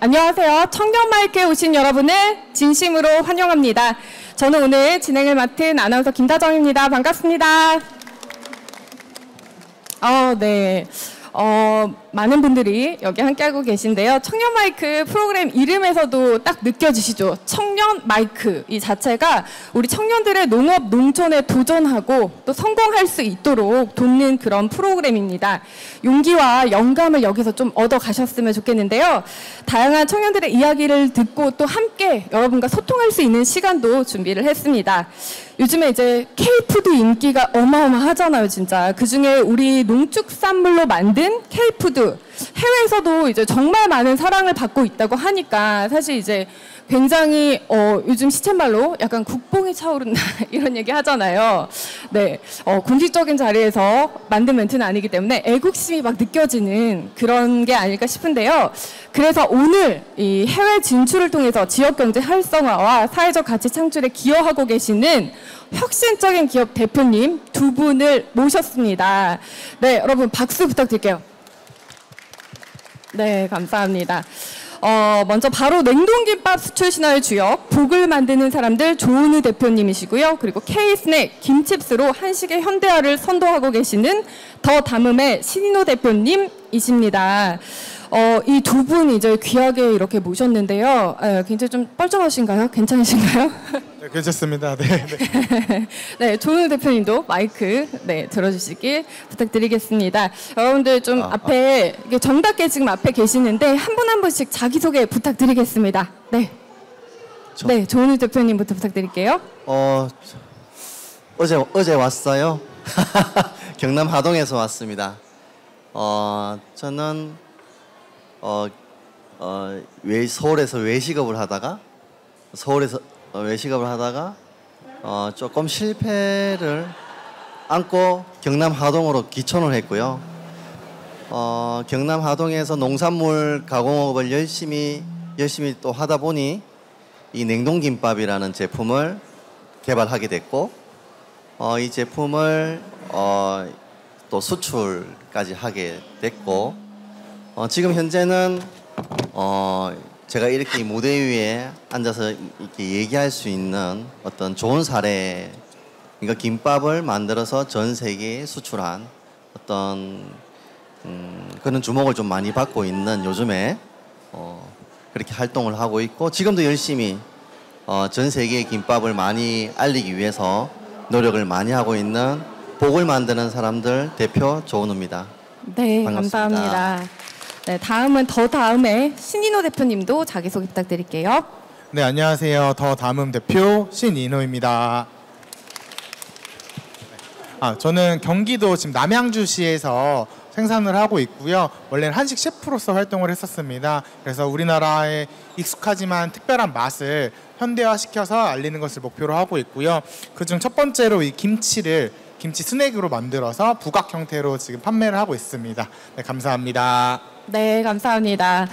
안녕하세요. 청년 마이크에 오신 여러분을 진심으로 환영합니다. 저는 오늘 진행을 맡은 아나운서 김다정입니다. 반갑습니다. 네. 많은 분들이 여기 함께하고 계신데요. 청년 마이크 프로그램 이름에서도 딱 느껴지시죠? 청년 마이크 이 자체가 우리 청년들의 농업, 농촌에 도전하고 또 성공할 수 있도록 돕는 그런 프로그램입니다. 용기와 영감을 여기서 좀 얻어 가셨으면 좋겠는데요. 다양한 청년들의 이야기를 듣고 또 함께 여러분과 소통할 수 있는 시간도 준비를 했습니다. 요즘에 이제 K푸드 인기가 어마어마하잖아요, 진짜. 그중에 우리 농축산물로 만든 K푸드, 해외에서도 이제 정말 많은 사랑을 받고 있다고 하니까 사실 이제 굉장히 요즘 시쳇말로 약간 국뽕이 차오른다 이런 얘기 하잖아요. 네, 공식적인 자리에서 만든 멘트는 아니기 때문에 애국심이 막 느껴지는 그런 게 아닐까 싶은데요. 그래서 오늘 이 해외 진출을 통해서 지역경제 활성화와 사회적 가치 창출에 기여하고 계시는 혁신적인 기업 대표님 두 분을 모셨습니다. 네, 여러분 박수 부탁드릴게요. 네, 감사합니다. 먼저 바로 냉동김밥 수출 신화의 주역 복을 만드는 사람들 조은우 대표님이시고요. 그리고 K-스낵 김칩스로 한식의 현대화를 선도하고 계시는 더 담음의 신인호 대표님이십니다. 이 두 분 이제 귀하게 이렇게 모셨는데요. 굉장히 좀 뻘쭘하신가요? 괜찮으신가요? 네, 괜찮습니다. 네. 네, 조은우 대표님도 마이크 들어주시길 부탁드리겠습니다. 여러분들 좀 앞에 정답게 지금 앞에 계시는데 한 분 한 분씩 자기소개 부탁드리겠습니다. 네, 조은우 대표님부터 부탁드릴게요. 어제 왔어요. 경남 하동에서 왔습니다. 저는 서울에서 외식업을 하다가 조금 실패를 안고 경남 하동으로 기촌을 했고요. 경남 하동에서 농산물 가공업을 열심히 또 하다 보니 이 냉동김밥이라는 제품을 개발하게 됐고, 이 제품을 또 수출까지 하게 됐고, 지금 현재는 제가 이렇게 무대 위에 앉아서 이렇게 얘기할 수 있는 어떤 좋은 사례, 그러니까 김밥을 만들어서 전 세계에 수출한 어떤 그런 주목을 좀 많이 받고 있는 요즘에 그렇게 활동을 하고 있고, 지금도 열심히 전 세계의 김밥을 많이 알리기 위해서 노력을 많이 하고 있는 복을 만드는 사람들 대표 조은우입니다. 네, 반갑습니다. 감사합니다. 네, 다음은 더 다음에 신인호 대표님도 자기소개 부탁드릴게요. 네, 안녕하세요. 더 담음 대표 신인호입니다. 저는 경기도 지금 남양주시에서 생산을 하고 있고요. 원래는 한식 셰프로서 활동을 했었습니다. 그래서 우리나라의 익숙하지만 특별한 맛을 현대화시켜서 알리는 것을 목표로 하고 있고요. 그중 첫 번째로 이 김치 스낵으로 만들어서 부각 형태로 지금 판매를 하고 있습니다. 네, 감사합니다. 네, 감사합니다.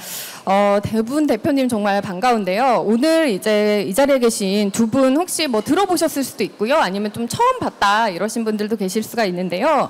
대분 대표님 정말 반가운데요. 오늘 이제 이 자리에 계신 두 분 혹시 뭐 들어보셨을 수도 있고요. 아니면 좀 처음 봤다 이러신 분들도 계실 수가 있는데요.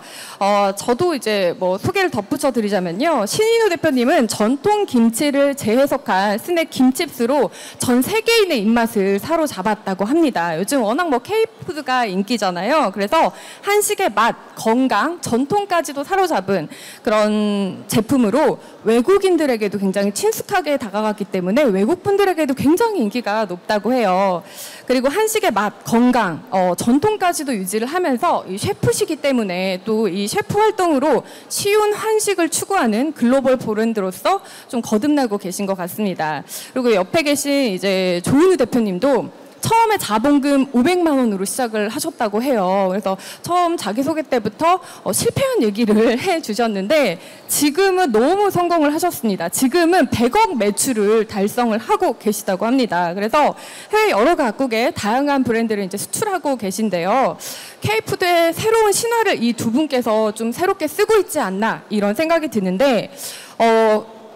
저도 이제 뭐 소개를 덧붙여 드리자면요. 신인호 대표님은 전통 김치를 재해석한 스낵 김칩스로 전 세계인의 입맛을 사로잡았다고 합니다. 요즘 워낙 뭐 K푸드가 인기잖아요. 그래서 한식의 맛, 건강, 전통까지도 사로잡은 그런 제품으로 외국인들에게도 굉장히 친숙하게 다가갔기 때문에 외국분들에게도 굉장히 인기가 높다고 해요. 그리고 한식의 맛, 건강, 전통까지도 유지를 하면서 이 셰프시기 때문에 또 이 셰프 활동으로 쉬운 한식을 추구하는 글로벌 브랜드로서 좀 거듭나고 계신 것 같습니다. 그리고 옆에 계신 이제 조은우 대표님도 처음에 자본금 500만 원으로 시작을 하셨다고 해요. 그래서 처음 자기소개 때부터 실패한 얘기를 해주셨는데 지금은 너무 성공을 하셨습니다. 지금은 100억 매출을 달성을 하고 계시다고 합니다. 그래서 해외 여러 각국의 다양한 브랜드를 이제 수출하고 계신데요. K푸드의 새로운 신화를 이 두 분께서 좀 새롭게 쓰고 있지 않나 이런 생각이 드는데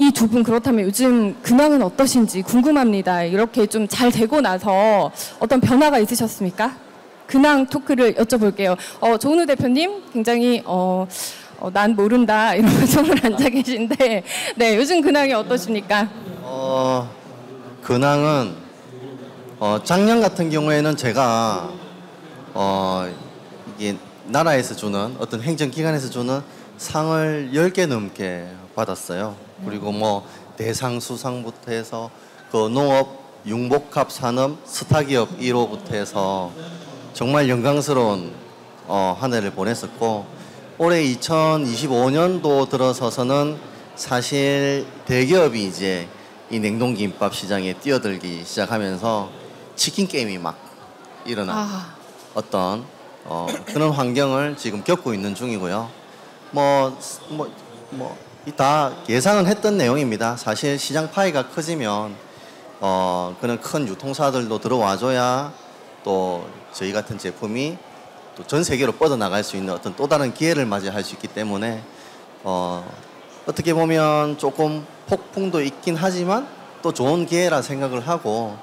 이 두 분 그렇다면 요즘 근황은 어떠신지 궁금합니다. 이렇게 좀 잘 되고 나서 어떤 변화가 있으셨습니까? 근황 토크를 여쭤볼게요. 조은우 대표님 굉장히 난 모른다 이런 표정을 앉아 계신데 네, 요즘 근황이 어떠십니까? 근황은 작년 같은 경우에는 제가 이게 나라에서 주는 어떤 행정기관에서 주는 상을 10개 넘게 받았어요. 그리고 뭐 대상 수상부터 해서 그 농업 융복합 산업 스타기업 1호부터 해서 정말 영광스러운 한 해를 보냈었고, 올해 2025년도 들어서서는 사실 대기업이 이제 이 냉동김밥 시장에 뛰어들기 시작하면서 치킨 게임이 막 일어난 어떤 그런 환경을 지금 겪고 있는 중이고요. 다 예상은 했던 내용입니다. 사실 시장 파이가 커지면 그런 큰 유통사들도 들어와줘야 또 저희 같은 제품이 또 전 세계로 뻗어나갈 수 있는 어떤 또 다른 기회를 맞이할 수 있기 때문에 어떻게 보면 조금 폭풍도 있긴 하지만 또 좋은 기회라 생각을 하고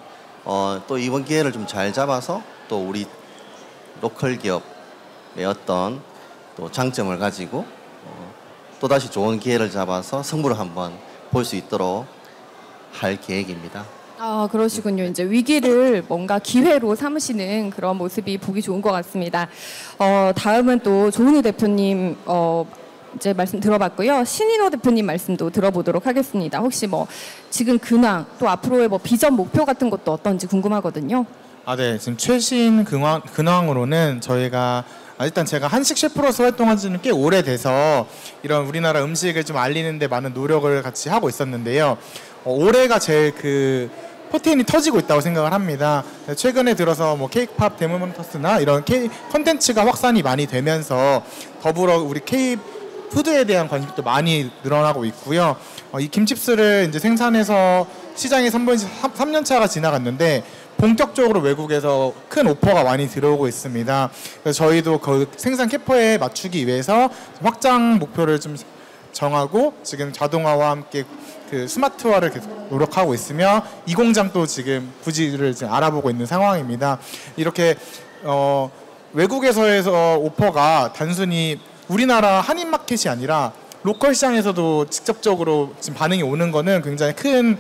또 이번 기회를 좀 잘 잡아서 또 우리 로컬 기업의 어떤 또 장점을 가지고 또다시 좋은 기회를 잡아서 승부를 한번 볼 수 있도록 할 계획입니다. 아, 그러시군요. 이제 위기를 뭔가 기회로 삼으시는 그런 모습이 보기 좋은 것 같습니다. 다음은 또 조은희 대표님 이제 말씀 들어봤고요. 신인호 대표님 말씀도 들어보도록 하겠습니다. 혹시 뭐 지금 근황 또 앞으로의 뭐 비전 목표 같은 것도 어떤지 궁금하거든요. 네. 지금 최신 근황으로는 저희가 일단 제가 한식 셰프로서 활동한 지는 꽤 오래돼서 이런 우리나라 음식을 좀 알리는 데 많은 노력을 같이 하고 있었는데요. 올해가 제일 포텐이 터지고 있다고 생각을 합니다. 최근에 들어서 뭐 케이크팝 데모먼터스나 이런 컨텐츠가 확산이 많이 되면서 더불어 우리 K-푸드에 대한 관심도 많이 늘어나고 있고요. 이 김칩스를 이제 생산해서 시장에 선보인 지 3년 차가 지나갔는데 본격적으로 외국에서 큰 오퍼가 많이 들어오고 있습니다. 그래서 저희도 그 생산 캐파에 맞추기 위해서 확장 목표를 좀 정하고 지금 자동화와 함께 그 스마트화를 계속 노력하고 있으며 이 공장도 지금 부지를 지금 알아보고 있는 상황입니다. 이렇게 외국에서 오퍼가 단순히 우리나라 한인 마켓이 아니라 로컬 시장에서도 직접적으로 지금 반응이 오는 거는 굉장히 큰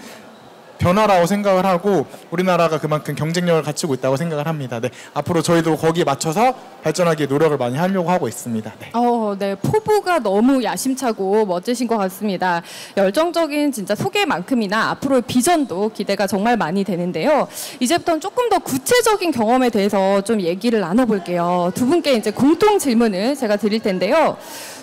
변화라고 생각을 하고 우리나라가 그만큼 경쟁력을 갖추고 있다고 생각을 합니다. 네, 앞으로 저희도 거기에 맞춰서 발전하기 위해 노력을 많이 하려고 하고 있습니다. 네. 네, 포부가 너무 야심차고 멋지신 것 같습니다. 열정적인 진짜 소개만큼이나 앞으로의 비전도 기대가 정말 많이 되는데요. 이제부터는 조금 더 구체적인 경험에 대해서 좀 얘기를 나눠볼게요. 두 분께 이제 공통 질문을 제가 드릴 텐데요.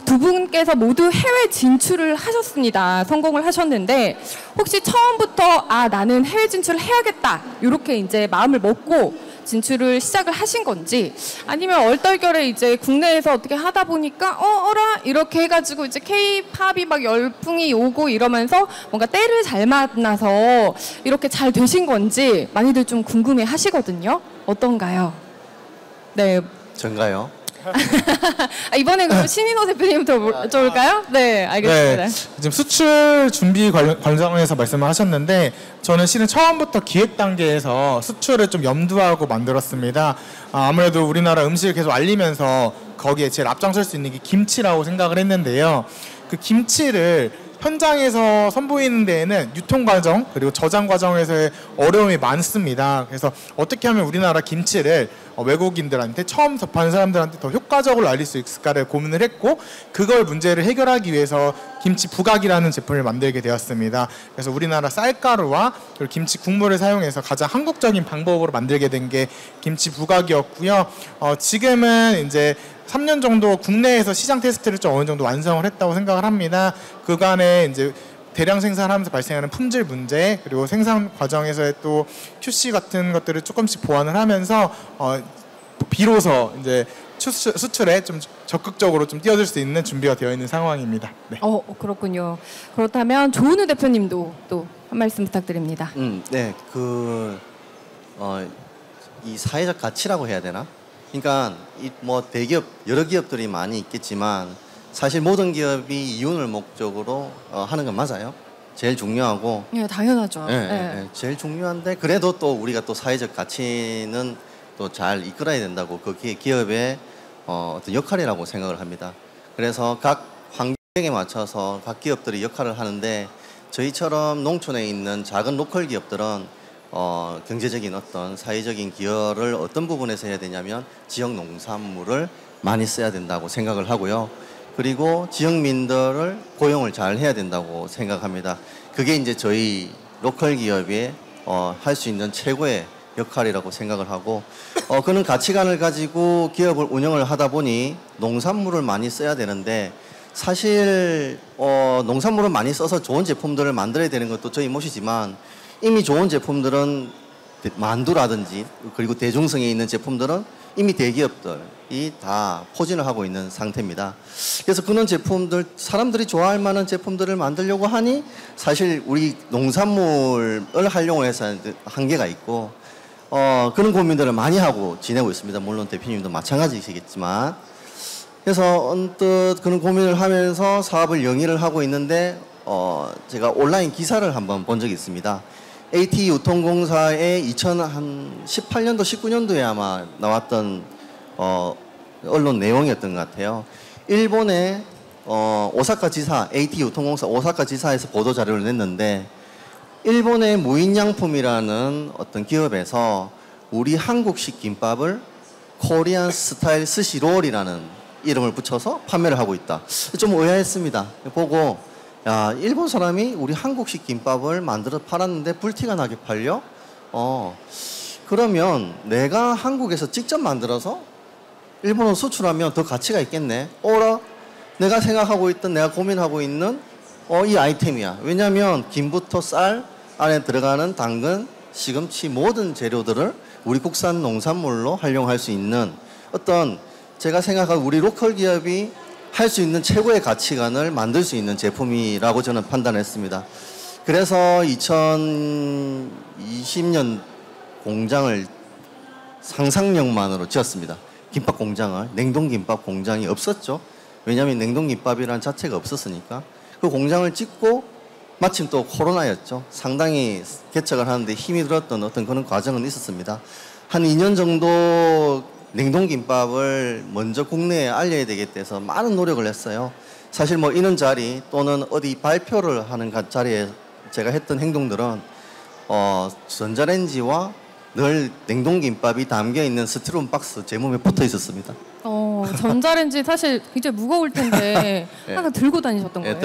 두 분께서 모두 해외 진출을 하셨습니다. 성공을 하셨는데 혹시 처음부터 나는 해외 진출을 해야겠다 이렇게 이제 마음을 먹고 진출을 시작을 하신 건지 아니면 얼떨결에 이제 국내에서 어떻게 하다 보니까 어라 이렇게 해가지고 이제 K-팝이 막 열풍이 오고 이러면서 뭔가 때를 잘 만나서 이렇게 잘 되신 건지 많이들 좀 궁금해 하시거든요. 어떤가요? 네. 전가요? 이번에 그럼 신인호 대표님부터 여쭤볼까요? 네, 알겠습니다. 네, 지금 수출 준비 과정에서 말씀을 하셨는데 저는 실은 처음부터 기획 단계에서 수출을 좀 염두하고 만들었습니다. 아무래도 우리나라 음식을 계속 알리면서 거기에 제일 앞장설 수 있는 게 김치라고 생각을 했는데요. 그 김치를 현장에서 선보이는 데에는 유통 과정 그리고 저장 과정에서의 어려움이 많습니다. 그래서 어떻게 하면 우리나라 김치를 외국인들한테 처음 접하는 사람들한테 더 효과적으로 알릴 수 있을까를 고민을 했고 그걸 문제를 해결하기 위해서 김치 부각이라는 제품을 만들게 되었습니다. 그래서 우리나라 쌀가루와 그리고 김치 국물을 사용해서 가장 한국적인 방법으로 만들게 된 게 김치 부각이었고요. 지금은 이제 3년 정도 국내에서 시장 테스트를 좀 어느 정도 완성을 했다고 생각을 합니다. 그간에 이제 대량 생산하면서 발생하는 품질 문제 그리고 생산 과정에서의 또 QC 같은 것들을 조금씩 보완을 하면서 비로소 이제 수출에 좀 적극적으로 좀 뛰어들 수 있는 준비가 되어 있는 상황입니다. 네. 그렇군요. 그렇다면 조은우 대표님도 또 한 말씀 부탁드립니다. 네, 이 사회적 가치라고 해야 되나? 그러니까 뭐 대기업 여러 기업들이 많이 있겠지만 사실 모든 기업이 이윤을 목적으로 하는 건 맞아요. 제일 중요하고. 네, 당연하죠. 네. 제일 중요한데 그래도 또 우리가 또 사회적 가치는 또 잘 이끌어야 된다고 그게 기업의 어떤 역할이라고 생각을 합니다. 그래서 각 환경에 맞춰서 각 기업들이 역할을 하는데 저희처럼 농촌에 있는 작은 로컬 기업들은 경제적인 어떤 사회적인 기여를 어떤 부분에서 해야 되냐면 지역 농산물을 많이 써야 된다고 생각을 하고요. 그리고 지역민들을 고용을 잘 해야 된다고 생각합니다. 그게 이제 저희 로컬 기업이 할 수 있는 최고의 역할이라고 생각을 하고 그런 가치관을 가지고 기업을 운영을 하다 보니 농산물을 많이 써야 되는데 사실 농산물을 많이 써서 좋은 제품들을 만들어야 되는 것도 저희 몫이지만 이미 좋은 제품들은 만두라든지 그리고 대중성에 있는 제품들은 이미 대기업들이 다 포진을 하고 있는 상태입니다. 그래서 그런 제품들 사람들이 좋아할 만한 제품들을 만들려고 하니 사실 우리 농산물을 활용을 해서 한계가 있고 그런 고민들을 많이 하고 지내고 있습니다. 물론 대표님도 마찬가지시겠지만 그래서 언뜻 그런 고민을 하면서 사업을 영위를 하고 있는데 제가 온라인 기사를 한번 본 적이 있습니다. AT 유통공사의 2018년도 19년도에 아마 나왔던 언론 내용이었던 것 같아요. 일본의 오사카 지사, AT 유통공사 오사카 지사에서 보도 자료를 냈는데 일본의 무인양품이라는 어떤 기업에서 우리 한국식 김밥을 코리안 스타일 스시롤이라는 이름을 붙여서 판매를 하고 있다. 좀 의아했습니다. 보고 야, 일본 사람이 우리 한국식 김밥을 만들어 팔았는데 불티가 나게 팔려? 그러면 내가 한국에서 직접 만들어서 일본으로 수출하면 더 가치가 있겠네. 오라, 내가 생각하고 있던, 내가 고민하고 있는 이 아이템이야. 왜냐하면 김부터 쌀 안에 들어가는 당근, 시금치 모든 재료들을 우리 국산 농산물로 활용할 수 있는 어떤 제가 생각한 우리 로컬 기업이 할 수 있는 최고의 가치관을 만들 수 있는 제품이라고 저는 판단했습니다. 그래서 2020년 공장을 상상력만으로 지었습니다. 김밥 공장을. 냉동김밥 공장이 없었죠. 왜냐하면 냉동김밥이라는 자체가 없었으니까. 그 공장을 짓고 마침 또 코로나였죠. 상당히 개척을 하는데 힘이 들었던 어떤 그런 과정은 있었습니다. 한 2년 정도 냉동김밥을 먼저 국내에 알려야 되겠다 해서 많은 노력을 했어요. 사실 뭐 이런 자리 또는 어디 발표를 하는 자리에 제가 했던 행동들은 전자레인지와 늘 냉동김밥이 담겨있는 스티로폼 박스 제 몸에 붙어 있었습니다. 전자레인지 사실 굉장히 무거울 텐데 네. 항상 들고 다니셨던 거예요?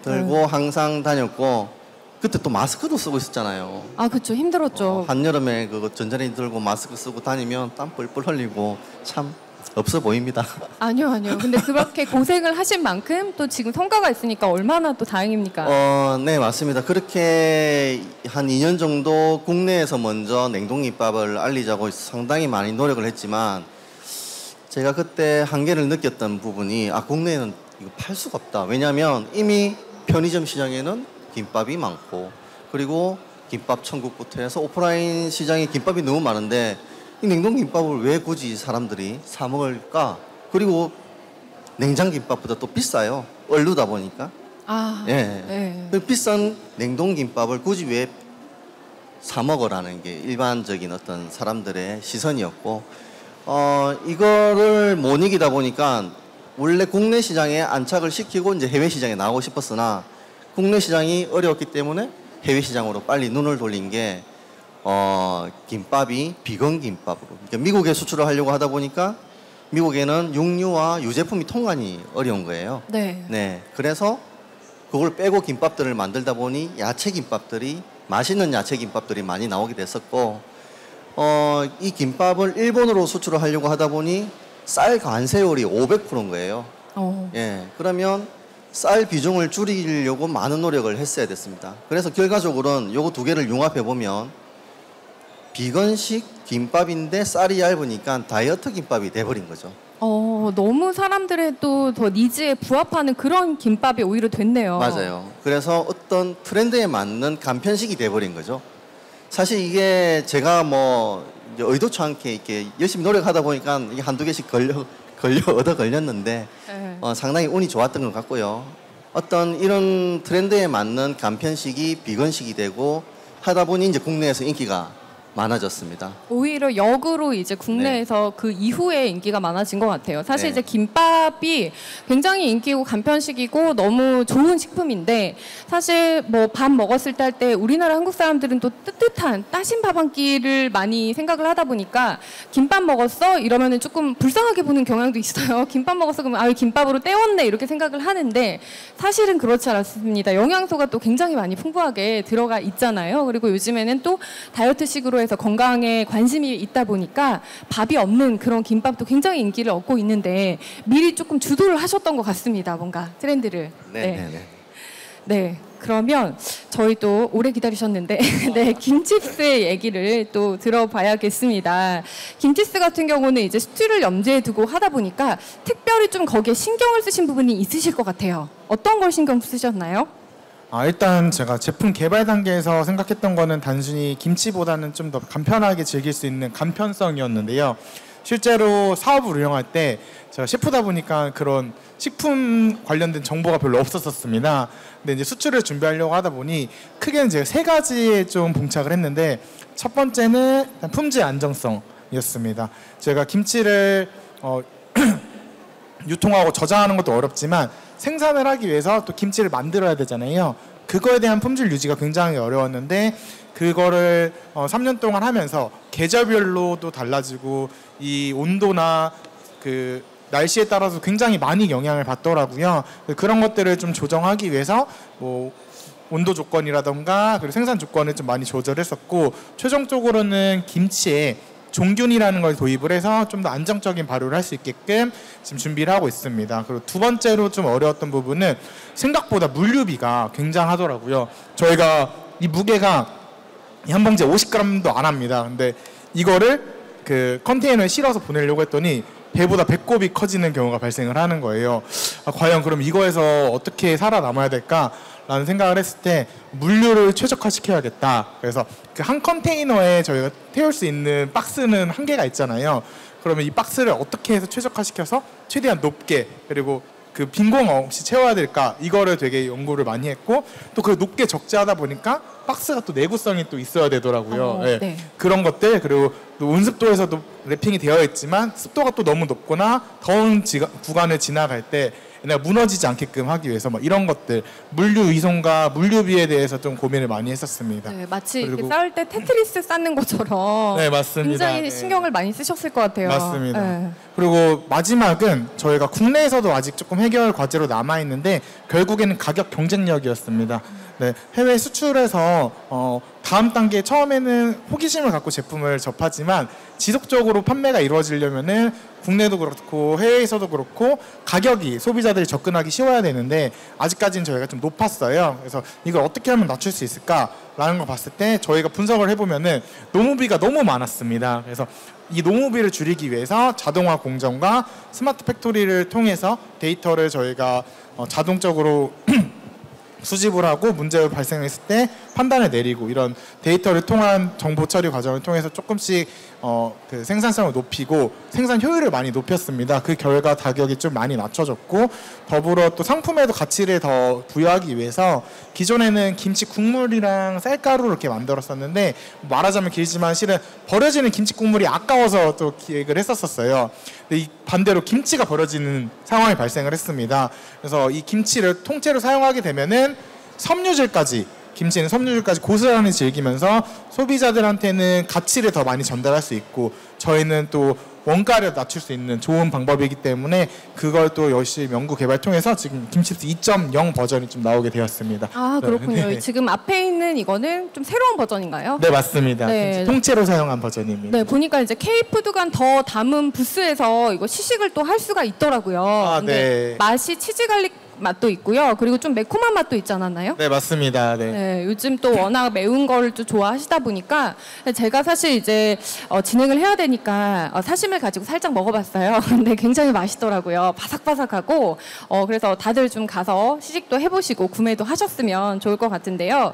들고 항상 다녔고 그때 또 마스크도 쓰고 있었잖아요. 아, 그렇죠. 힘들었죠. 한여름에 그거 전자레인지 들고 마스크 쓰고 다니면 땀 뻘뻘 흘리고 참 없어 보입니다. 아니요. 근데 그렇게 고생을 하신 만큼 또 지금 성과가 있으니까 얼마나 또 다행입니까? 네, 맞습니다. 그렇게 한 2년 정도 국내에서 먼저 냉동김밥을 알리자고 상당히 많이 노력을 했지만 제가 그때 한계를 느꼈던 부분이 국내에는 이거 팔 수가 없다. 왜냐하면 이미 편의점 시장에는 김밥이 많고 그리고 김밥 천국부터 해서 오프라인 시장에 김밥이 너무 많은데 이 냉동김밥을 왜 굳이 사람들이 사 먹을까? 그리고 냉장김밥보다 또 비싸요. 얼르다 보니까. 네. 그 비싼 냉동김밥을 굳이 왜 사 먹으라는 게 일반적인 어떤 사람들의 시선이었고 이거를 못 이기다 보니까 원래 국내 시장에 안착을 시키고 이제 해외 시장에 나오고 싶었으나 국내 시장이 어려웠기 때문에 해외 시장으로 빨리 눈을 돌린 게 김밥이 비건 김밥으로 그러니까 미국에 수출을 하려고 하다 보니까 미국에는 육류와 유제품이 통관이 어려운 거예요. 네. 그래서 그걸 빼고 김밥들을 만들다 보니 야채 김밥들이 맛있는 야채 김밥들이 많이 나오게 됐었고 이 김밥을 일본으로 수출을 하려고 하다 보니 쌀 관세율이 500%인 거예요. 그러면 쌀 비중을 줄이려고 많은 노력을 했어야 됐습니다. 그래서 결과적으로는 요거 두 개를 융합해 보면 비건식 김밥인데 쌀이 얇으니까 다이어트 김밥이 돼버린 거죠. 너무 사람들의 또 더 니즈에 부합하는 그런 김밥이 오히려 됐네요. 맞아요. 그래서 어떤 트렌드에 맞는 간편식이 돼버린 거죠. 사실 이게 제가 뭐 의도치 않게 이렇게 열심히 노력하다 보니까 이게 한두 개씩 얻어 걸렸는데 네. 상당히 운이 좋았던 것 같고요. 어떤 이런 트렌드에 맞는 간편식이 비건식이 되고 하다 보니 이제 국내에서 인기가 많아졌습니다. 오히려 역으로 이제 국내에서 그 이후에 인기가 많아진 것 같아요. 사실 네. 이제 김밥이 굉장히 인기고 간편식이고 너무 좋은 식품인데 사실 뭐 밥 먹었을 때 할 때 우리나라 한국 사람들은 또 뜨뜻한 따신 밥 한 끼를 많이 생각을 하다 보니까 김밥 먹었어? 이러면은 조금 불쌍하게 보는 경향도 있어요. 김밥 먹었어? 그러면 아, 김밥으로 때웠네 이렇게 생각을 하는데 사실은 그렇지 않습니다. 영양소가 또 굉장히 많이 풍부하게 들어가 있잖아요. 그리고 요즘에는 또 다이어트식으로 해서 건강에 관심이 있다 보니까 밥이 없는 그런 김밥도 굉장히 인기를 얻고 있는데 미리 조금 주도를 하셨던 것 같습니다. 뭔가 트렌드를. 네. 그러면 저희 또 오래 기다리셨는데 네, 김치스의 얘기를 또 들어봐야겠습니다. 김치스 같은 경우는 이제 수출을 염두에 두고 하다 보니까 특별히 좀 거기에 신경을 쓰신 부분이 있으실 것 같아요. 어떤 걸 신경 쓰셨나요? 일단 제가 제품 개발 단계에서 생각했던 거는 단순히 김치보다는 좀 더 간편하게 즐길 수 있는 간편성이었는데요. 실제로 사업을 운영할 때 제가 셰프다 보니까 그런 식품 관련된 정보가 별로 없었습니다. 근데 이제 수출을 준비하려고 하다 보니 크게는 제가 3가지에 좀 봉착을 했는데 첫 번째는 품질 안정성이었습니다. 제가 김치를 유통하고 저장하는 것도 어렵지만 생산을 하기 위해서 또 김치를 만들어야 되잖아요. 그거에 대한 품질 유지가 굉장히 어려웠는데 그거를 3년 동안 하면서 계절별로도 달라지고 이 온도나 그 날씨에 따라서 굉장히 많이 영향을 받더라고요. 그런 것들을 좀 조정하기 위해서 뭐 온도 조건이라던가 그리고 생산 조건을 좀 많이 조절했었고 최종적으로는 김치에 종균이라는 걸 도입을 해서 좀 더 안정적인 발효를 할 수 있게끔 지금 준비를 하고 있습니다. 그리고 두 번째로 좀 어려웠던 부분은 생각보다 물류비가 굉장하더라고요. 저희가 이 무게가 한 봉지에 50g도 안 합니다. 근데 이거를 그 컨테이너에 실어서 보내려고 했더니 배보다 배꼽이 커지는 경우가 발생을 하는 거예요. 과연 그럼 이거에서 어떻게 살아남아야 될까라는 생각을 했을 때 물류를 최적화시켜야겠다. 그래서 그 한 컨테이너에 저희가 태울 수 있는 박스는 한계가 있잖아요. 그러면 이 박스를 어떻게 해서 최적화시켜서 최대한 높게 그리고 그 빈공 없이 채워야 될까 이거를 되게 연구를 많이 했고 또 그 높게 적재하다 보니까 박스가 또 내구성이 또 있어야 되더라고요. 네. 그런 것들 그리고 또 온습도에서도 랩핑이 되어 있지만 습도가 또 너무 높거나 더운 구간을 지나갈 때 내가 무너지지 않게끔 하기 위해서 뭐 이런 것들 물류 의존과 물류비에 대해서 좀 고민을 많이 했었습니다. 네, 마치 이렇게 쌓을 때 테트리스 쌓는 것처럼 네, 맞습니다. 굉장히 네. 신경을 많이 쓰셨을 것 같아요. 맞습니다. 네. 그리고 마지막은 저희가 국내에서도 아직 조금 해결 과제로 남아 있는데 결국에는 가격 경쟁력이었습니다. 네, 해외 수출에서 다음 단계 처음에는 호기심을 갖고 제품을 접하지만 지속적으로 판매가 이루어지려면은 국내도 그렇고 해외에서도 그렇고 가격이 소비자들이 접근하기 쉬워야 되는데 아직까지는 저희가 좀 높았어요. 그래서 이걸 어떻게 하면 낮출 수 있을까라는 걸 봤을 때 저희가 분석을 해보면은 노무비가 너무 많았습니다. 그래서 이 노무비를 줄이기 위해서 자동화 공정과 스마트 팩토리를 통해서 데이터를 저희가 자동적으로 수집을 하고 문제가 발생했을 때 판단을 내리고 이런 데이터를 통한 정보 처리 과정을 통해서 조금씩 그 생산성을 높이고 생산 효율을 많이 높였습니다. 그 결과 가격이 좀 많이 낮춰졌고 더불어 또 상품에도 가치를 더 부여하기 위해서 기존에는 김치 국물이랑 쌀가루를 이렇게 만들었었는데 말하자면 길지만 실은 버려지는 김치 국물이 아까워서 또 기획을 했었어요. 근데 이 반대로 김치가 버려지는 상황이 발생을 했습니다. 그래서 이 김치를 통째로 사용하게 되면은 김치는 섬유질까지 고스란히 즐기면서 소비자들한테는 가치를 더 많이 전달할 수 있고 저희는 또 원가를 낮출 수 있는 좋은 방법이기 때문에 그걸 또 열심히 연구 개발 통해서 지금 김치스 2.0 버전이 좀 나오게 되었습니다. 아, 그렇군요. 네. 지금 앞에 있는 이거는 좀 새로운 버전인가요? 네, 맞습니다. 네. 통째로 사용한 버전입니다. 네, 보니까 이제 K푸드관 더 담은 부스에서 이거 시식을 또 할 수가 있더라고요. 근데 네. 맛이 치즈 갈릭 맛도 있고요. 그리고 좀 매콤한 맛도 있지 않았나요? 네, 맞습니다. 네. 네, 요즘 또 워낙 매운 걸 또 좋아하시다 보니까 제가 사실 이제 진행을 해야 되니까 사심을 가지고 살짝 먹어봤어요. 근데 굉장히 맛있더라고요. 바삭바삭하고 그래서 다들 좀 가서 시식도 해보시고 구매도 하셨으면 좋을 것 같은데요.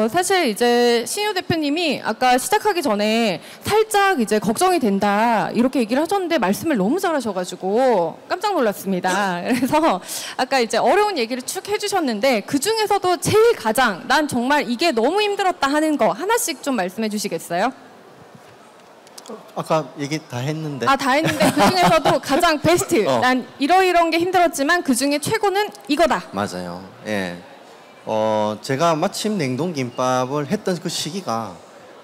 사실 이제 신유 대표님이 아까 시작하기 전에 살짝 이제 걱정이 된다 이렇게 얘기를 하셨는데 말씀을 너무 잘하셔가지고 깜짝 놀랐습니다. 그래서 아까 이제 어려운 얘기를 쭉 해주셨는데 그 중에서도 제일 가장 난 정말 이게 너무 힘들었다 하는 거 하나씩 좀 말씀해 주시겠어요? 아까 얘기 다 했는데. 아, 다 했는데 그 중에서도 가장 베스트. 어. 난 이런 게 힘들었지만 그 중에 최고는 이거다. 맞아요. 예. 제가 마침 냉동김밥을 했던 그 시기가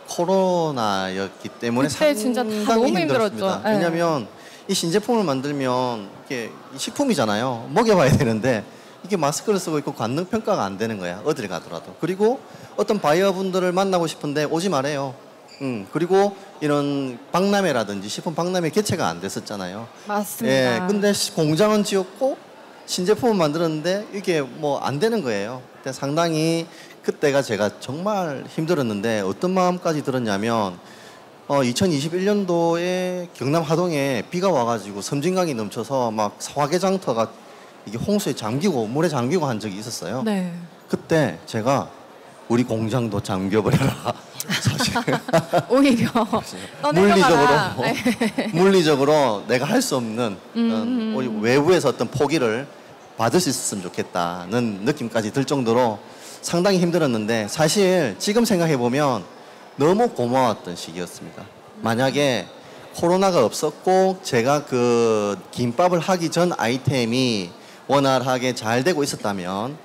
코로나였기 때문에 그때 진짜 다 상당히 너무 힘들었습니다. 힘들었죠. 예. 왜냐하면 이 신제품을 만들면 이게 식품이잖아요. 먹여봐야 되는데 이게 마스크를 쓰고 있고 관능 평가가 안 되는 거야. 어딜 가더라도. 그리고 어떤 바이어분들을 만나고 싶은데 오지 말아요. 그리고 이런 박람회라든지 식품 박람회 개최가 안 됐었잖아요. 맞습니다. 예, 근데 공장은 지었고 신제품을 만들었는데 이게 뭐 안 되는 거예요. 근데 상당히 그때가 제가 정말 힘들었는데 어떤 마음까지 들었냐면 2021년도에 경남 하동에 비가 와가지고 섬진강이 넘쳐서 막 화개장터가 이게 홍수에 잠기고 물에 잠기고 한 적이 있었어요. 네. 그때 제가 우리 공장도 잠겨버려라. 사실 오히려 물리적으로 떠내려가라. 네. 물리적으로 내가 할 수 없는 우리 외부에서 어떤 포기를 받을 수 있었으면 좋겠다는 느낌까지 들 정도로 상당히 힘들었는데 사실 지금 생각해 보면 너무 고마웠던 시기였습니다. 만약에 코로나가 없었고 제가 그 김밥을 하기 전 아이템이 원활하게 잘 되고 있었다면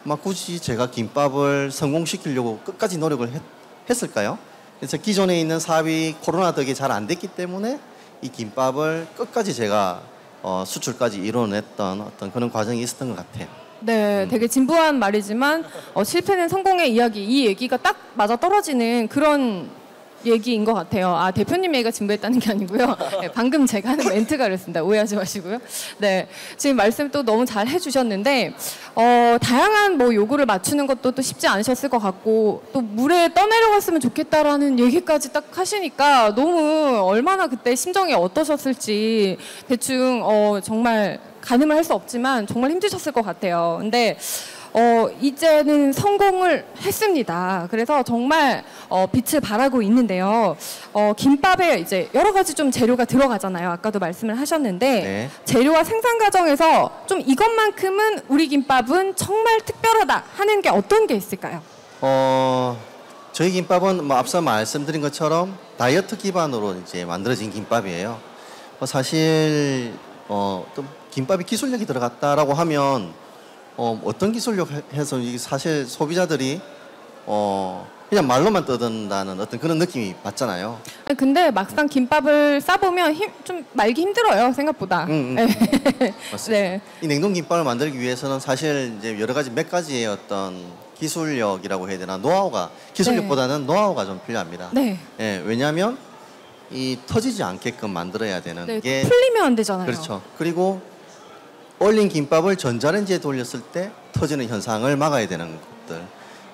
막 굳이 제가 김밥을 성공시키려고 끝까지 노력을 했을까요? 그래서 기존에 있는 사업이 코로나 덕에 잘 안 됐기 때문에 이 김밥을 끝까지 제가 수출까지 이뤄냈던 어떤 그런 과정이 있었던 것 같아요. 네, 되게 진부한 말이지만 실패는 성공의 이야기, 이 얘기가 딱 맞아 떨어지는 그런 얘기인 것 같아요. 아, 대표님 얘기가 진부했다는 게 아니고요. 네, 방금 제가 하는 멘트가 그랬습니다. 오해하지 마시고요. 네, 지금 말씀 또 너무 잘 해주셨는데 다양한 뭐 요구를 맞추는 것도 또 쉽지 않으셨을 것 같고 또 물에 떠내려갔으면 좋겠다라는 얘기까지 딱 하시니까 너무 얼마나 그때 심정이 어떠셨을지 대충 정말 가늠을 할 수 없지만 정말 힘드셨을 것 같아요. 근데 이제는 성공을 했습니다. 그래서 정말 빛을 발하고 있는데요. 김밥에 이제 여러 가지 좀 재료가 들어가잖아요. 아까도 말씀을 하셨는데 네. 재료와 생산 과정에서 좀 이것만큼은 우리 김밥은 정말 특별하다 하는 게 어떤 게 있을까요? 저희 김밥은 뭐 앞서 말씀드린 것처럼 다이어트 기반으로 이제 만들어진 김밥이에요. 사실 또 김밥이 기술력이 들어갔다라고 하면 어떤 기술력 해서 이게 사실 소비자들이 그냥 말로만 떠든다는 어떤 그런 느낌이 받잖아요. 근데 막상 김밥을 싸보면 좀 말기 힘들어요, 생각보다. 네. 맞습니다. 네. 이 냉동김밥을 만들기 위해서는 사실 이제 여러 가지 몇 가지의 어떤 기술력이라고 해야 되나 노하우가 기술력보다는 노하우가 좀 필요합니다. 네. 예, 왜냐하면 이 터지지 않게끔 만들어야 되는 네, 게 풀리면 안 되잖아요. 그렇죠. 그리고 얼린 김밥을 전자레인지에 돌렸을 때 터지는 현상을 막아야 되는 것들.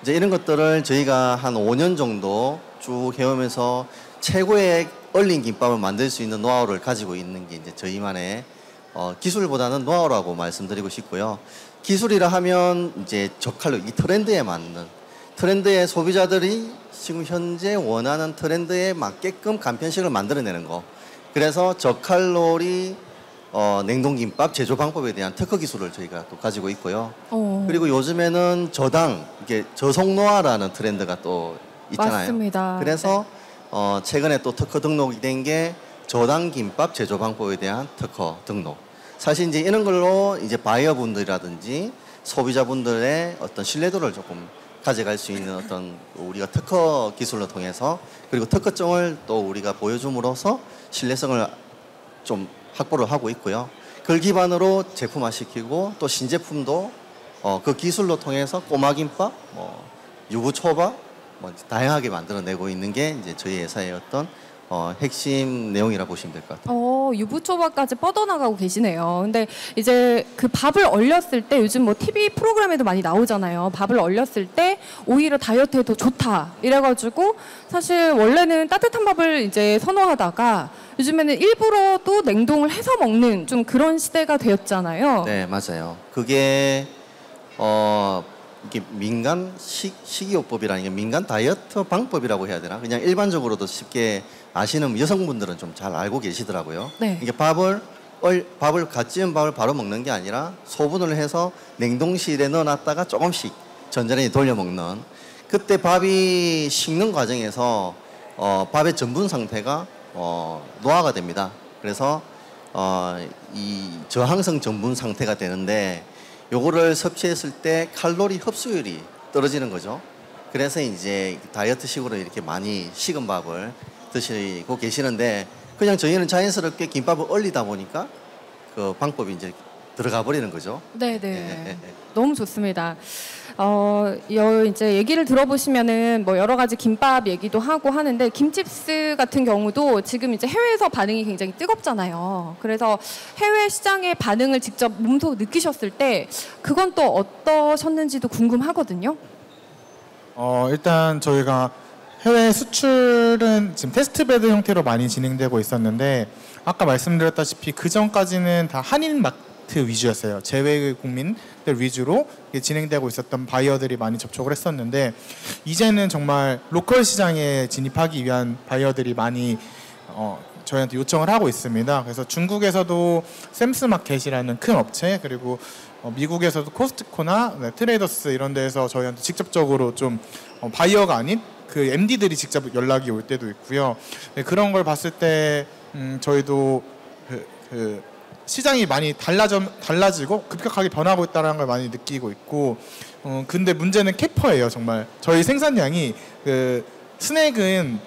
이제 이런 것들을 저희가 한 5년 정도 쭉 해오면서 최고의 얼린 김밥을 만들 수 있는 노하우를 가지고 있는 게 이제 저희만의 기술보다는 노하우라고 말씀드리고 싶고요. 기술이라 하면 이제 저칼로 이 트렌드에 맞는 트렌드의 소비자들이 지금 현재 원하는 트렌드에 맞게끔 간편식을 만들어내는 거. 그래서 저칼로리 냉동김밥 제조 방법에 대한 특허 기술을 저희가 또 가지고 있고요. 그리고 요즘에는 저당, 이게 저속노화라는 트렌드가 또 있잖아요. 맞습니다. 그래서 최근에 또 특허 등록이 된 게 저당 김밥 제조 방법에 대한 특허 등록. 사실 이제 이런 걸로 이제 바이어분들이라든지 소비자분들의 어떤 신뢰도를 조금 가져갈 수 있는 어떤 우리가 특허 기술을 통해서 그리고 특허증을 또 우리가 보여줌으로써 신뢰성을 좀 확보를 하고 있고요. 그걸 기반으로 제품화시키고 또 신제품도 그 기술로 통해서 꼬마김밥, 유부초밥 다양하게 만들어내고 있는 게 이제 저희 회사의 어떤 핵심 내용이라 보시면 될 것 같아요. 유부초밥까지 뻗어나가고 계시네요. 근데 이제 그 밥을 얼렸을 때 요즘 뭐 TV 프로그램에도 많이 나오잖아요. 밥을 얼렸을 때 오히려 다이어트에 더 좋다. 이래가지고 사실 원래는 따뜻한 밥을 이제 선호하다가 요즘에는 일부러 또 냉동을 해서 먹는 좀 그런 시대가 되었잖아요. 네, 맞아요. 그게 이게 민간 식이요법이라는 게 민간 다이어트 방법이라고 해야 되나? 그냥 일반적으로도 쉽게 아시는 여성분들은 좀 잘 알고 계시더라고요. 네. 이게 밥을 갓 지은 밥을 바로 먹는 게 아니라 소분을 해서 냉동실에 넣어놨다가 조금씩 전자레인지 돌려 먹는. 그때 밥이 식는 과정에서 밥의 전분 상태가 노화가 됩니다. 그래서 이 저항성 전분 상태가 되는데 요거를 섭취했을 때 칼로리 흡수율이 떨어지는 거죠. 그래서 이제 다이어트식으로 이렇게 많이 식은 밥을 드시고 계시는데 그냥 저희는 자연스럽게 김밥을 얼리다 보니까 그 방법이 이제 들어가 버리는 거죠. 네네. 너무 좋습니다. 이제 얘기를 들어보시면은 뭐 여러 가지 김밥 얘기도 하고 하는데 김칩스 같은 경우도 지금 이제 해외에서 반응이 굉장히 뜨겁잖아요. 그래서 해외 시장의 반응을 직접 몸소 느끼셨을 때 그건 또 어떠셨는지도 궁금하거든요. 일단 저희가 해외 수출은 지금 테스트베드 형태로 많이 진행되고 있었는데 아까 말씀드렸다시피 그 전까지는 다 한인마트 위주였어요. 제외 국민들 위주로 진행되고 있었던 바이어들이 많이 접촉을 했었는데 이제는 정말 로컬 시장에 진입하기 위한 바이어들이 많이 저희한테 요청을 하고 있습니다. 그래서 중국에서도 샘스마켓이라는 큰 업체 그리고 미국에서도 코스트코나 트레이더스 이런 데에서 저희한테 직접적으로 좀 바이어가 아닌 그 MD들이 직접 연락이 올 때도 있고요. 그런 걸 봤을 때 저희도 그 시장이 많이 달라지고 급격하게 변하고 있다는 걸 많이 느끼고 있고 근데 문제는 캐퍼예요. 정말 저희 생산량이 그 스낵은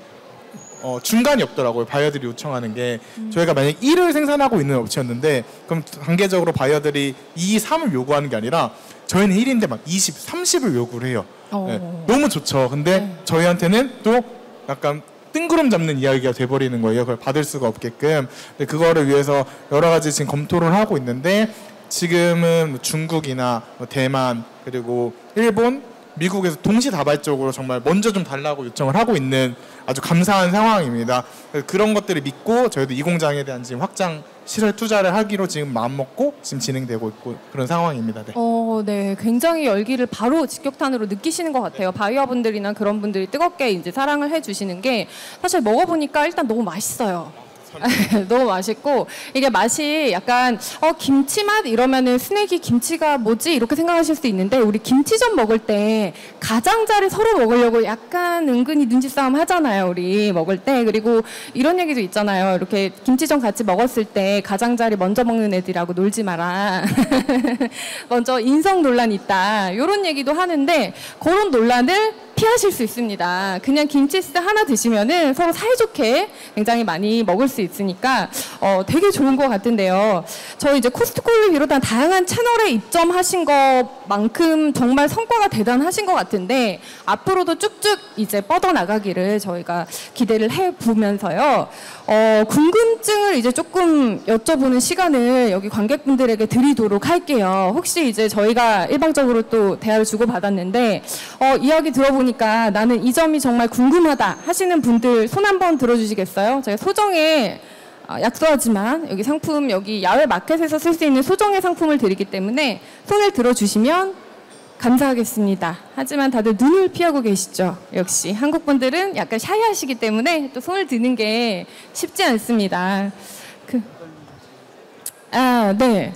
중간이 없더라고요. 바이어들이 요청하는 게 저희가 만약 1을 생산하고 있는 업체였는데 그럼 단계적으로 바이어들이 2, 3을 요구하는 게 아니라 저희는 1인데 막 20, 30을 요구를 해요. 네, 너무 좋죠. 근데 저희한테는 또 약간 뜬구름 잡는 이야기가 돼버리는 거예요. 그걸 받을 수가 없게끔. 근데 그거를 위해서 여러 가지 지금 검토를 하고 있는데 지금은 중국이나 대만 그리고 일본, 미국에서 동시다발적으로 정말 먼저 좀 달라고 요청을 하고 있는 아주 감사한 상황입니다. 그런 것들을 믿고 저희도 이 공장에 대한 지금 확장 시설 투자를 하기로 지금 마음먹고 지금 진행되고 있고 그런 상황입니다. 네. 네. 굉장히 열기를 바로 직격탄으로 느끼시는 것 같아요. 바이어분들이나 그런 분들이 뜨겁게 이제 사랑을 해주시는 게 사실 먹어보니까 일단 너무 맛있어요. 너무 맛있고 이게 맛이 약간 김치 맛 이러면은 스낵이 김치가 뭐지 이렇게 생각하실 수도 있는데 우리 김치전 먹을 때 가장자리 서로 먹으려고 약간 은근히 눈치 싸움 하잖아요. 우리 먹을 때. 그리고 이런 얘기도 있잖아요. 이렇게 김치전 같이 먹었을 때 가장자리 먼저 먹는 애들하고 놀지 마라. 먼저 인성 논란 있다. 이런 얘기도 하는데 그런 논란을 피하실 수 있습니다. 그냥 김치스 하나 드시면은 서로 사이좋게 굉장히 많이 먹을 수 있으니까 되게 좋은 것 같은데요. 저희 이제 코스트코를 비롯한 다양한 채널에 입점하신 것만큼 정말 성과가 대단하신 것 같은데 앞으로도 쭉쭉 이제 뻗어나가기를 저희가 기대를 해보면서요. 궁금증을 이제 조금 여쭤보는 시간을 여기 관객분들에게 드리도록 할게요. 혹시 이제 저희가 일방적으로 또 대화를 주고받았는데 이야기 들어보니까 나는 이 점이 정말 궁금하다 하시는 분들 손 한번 들어주시겠어요? 제가 소정의 약소하지만 여기 상품 여기 야외 마켓에서 쓸 수 있는 소정의 상품을 드리기 때문에 손을 들어주시면 감사하겠습니다. 하지만 다들 눈을 피하고 계시죠. 역시 한국 분들은 약간 샤이하시기 때문에 또 손을 드는 게 쉽지 않습니다. 네.